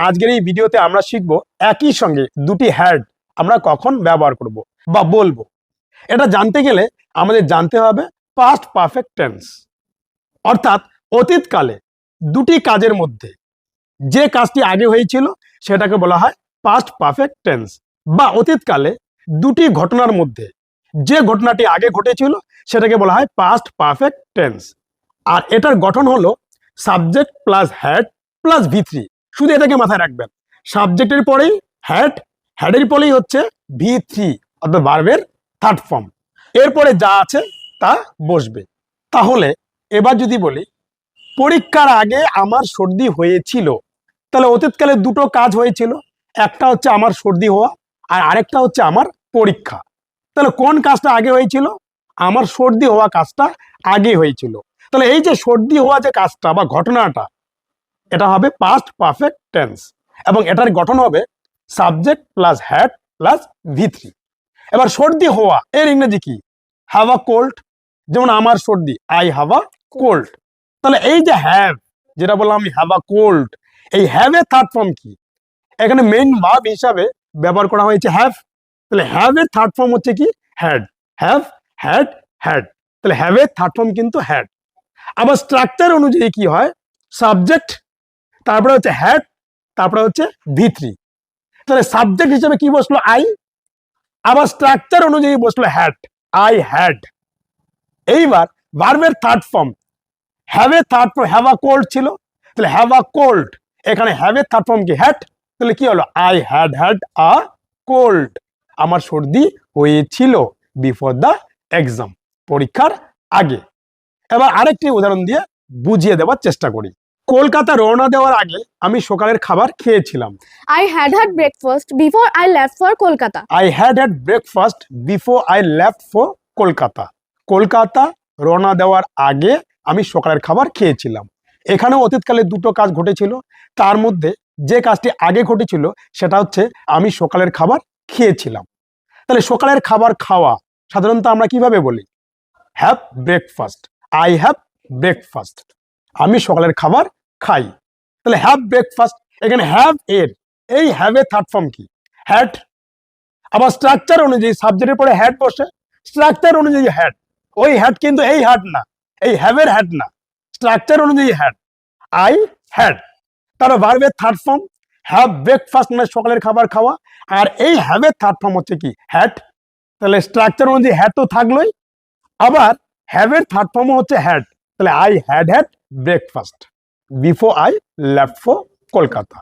আজকের এই ভিডিওতে আমরা শিখব একই সঙ্গে দুটি হ্যাড আমরা কখন ব্যবহার করব বা বলবো। এটা জানতে গেলে আমাদের জানতে হবে পাস্ট পারফেক্ট টেন্স, অর্থাৎ অতীতকালে দুটি কাজের মধ্যে যে কাজটি আগে হয়েছিল সেটাকে বলা হয় পাস্ট পারফেক্ট টেন্স, বা অতীতকালে দুটি ঘটনার মধ্যে যে ঘটনাটি আগে ঘটেছিল সেটাকে বলা হয় পাস্ট পারফেক্ট টেন্স। আর এটার গঠন হলো subject plus had plus V3। শুধু এটাকে মাথায় রাখবেন, সাবজেক্টের পরেই হ্যাড, হ্যাডের পরেই হচ্ছে V3 অর্থাৎ ভার্বের থার্ড ফর্ম, এরপরে যা আছে তা বসবে। তাহলে এবার যদি বলি পরীক্ষার আগে আমার সর্দি হয়েছিল, তাহলে অতীতকালে দুটো কাজ হয়েছিল, একটা হচ্ছে আমার সর্দি হওয়া আর আরেকটা হচ্ছে আমার পরীক্ষা। তাহলে কোন কাজটা আগে হয়েছিল? আমার সর্দি হওয়া কাজটা আগে হয়েছিল। তাহলে এই যে সর্দি হওয়া যে কাজটা বা ঘটনাটা, এটা হবে পাস্ট পারফেক্ট টেন্স এবং এটার গঠন হবে subject plus had plus V3। এবার সর্দি হওয়া এর ইংরেজি কি? Have a cold. যেমন আমার সর্দি, আই হ্যাভ আ কোল্ড। তাহলে এই যে হ্যাভ, যেটা বললাম আমি হ্যাভ আ কোল্ড, এই হ্যাভ এর থার্ড ফর্ম কি? এখানে মেইন ভার্ব হিসাবে ব্যবহার করা হয়েছে হ্যাভ। তাহলে হ্যাভ এর থার্ড ফর্ম হচ্ছে কি? হ্যাড। Have, had, had. তাহলে হ্যাভ এর থার্ড ফর্ম কিন্তু হ্যাড। আবার স্ট্রাকচার অনুযায়ী কি হয়? সাবজেক্ট, তারপরে হচ্ছে হ্যাড, তারপরে হচ্ছে V3। তাহলে সাবজেক্ট হিসেবে কি বসলো? আই। আবার স্ট্রাকচার অনুযায়ী বসলো হ্যাড, আই হ্যাড। এইবার ভার্বের থার্ড ফর্ম, হ্যাভ এর third form have a cold ছিল, তাহলে হ্যাভ আ কোল্ড, এখানে হ্যাভ এর থার্ড ফর্ম কি? হ্যাড। তাহলে কি হলো? I had had a cold. আমার সর্দি হয়েছিল বিফোর দ্য এক্সাম, পরীক্ষার আগে। এবার আরেকটি উদাহরণ দিয়ে বুঝিয়ে দেওয়ার চেষ্টা করি। কলকাতা রওনা দেওয়ার আগে আমি সকালের খাবার খেয়েছিলাম। I had had breakfast before I left for Kolkata. I had had breakfast before I left for Kolkata. Kolkata রওনা দেওয়ার আগে আমি সকালের খাবার খেয়েছিলাম। এখানেও অতীতকালে দুটো কাজ ঘটেছিল, তার মধ্যে যে কাজটি আগে ঘটেছিল সেটা হচ্ছে আমি সকালের খাবার খেয়েছিলাম। তাহলে সকালের খাবার খাওয়া সাধারণত আমরা কিভাবে বলি? Have breakfast, I have breakfast. আমি সকালের খাবার খাই। তাহলে হ্যাভ ব্রেকফাস্ট, এখানে হ্যাভ এর এই হ্যাভ এর থার্ড ফর্ম কি? হ্যাড। আবার স্ট্রাকচার অনুযায়ী সাবজেক্টের পরে হ্যাড বসে, স্ট্রাকচার অনুযায়ী হ্যাড। ওই হ্যাড কিন্তু এই হ্যাড না, এই হ্যাভের হ্যাড না, স্ট্রাকচার অনুযায়ী হ্যাড, আই হ্যাড। তার ভার্বের থার্ড ফর্ম হ্যাভ ব্রেকফাস্ট মানে সকালের খাবার খাওয়া, আর এই হ্যাভের থার্ড ফর্ম হচ্ছে কি? হ্যাড। তাহলে স্ট্রাকচার অনুযায়ী হ্যাড তো থাকলোই, আবার হ্যাভের থার্ড ফর্ম হচ্ছে হ্যাড। তাহলে I had had breakfast before I left for Kolkata.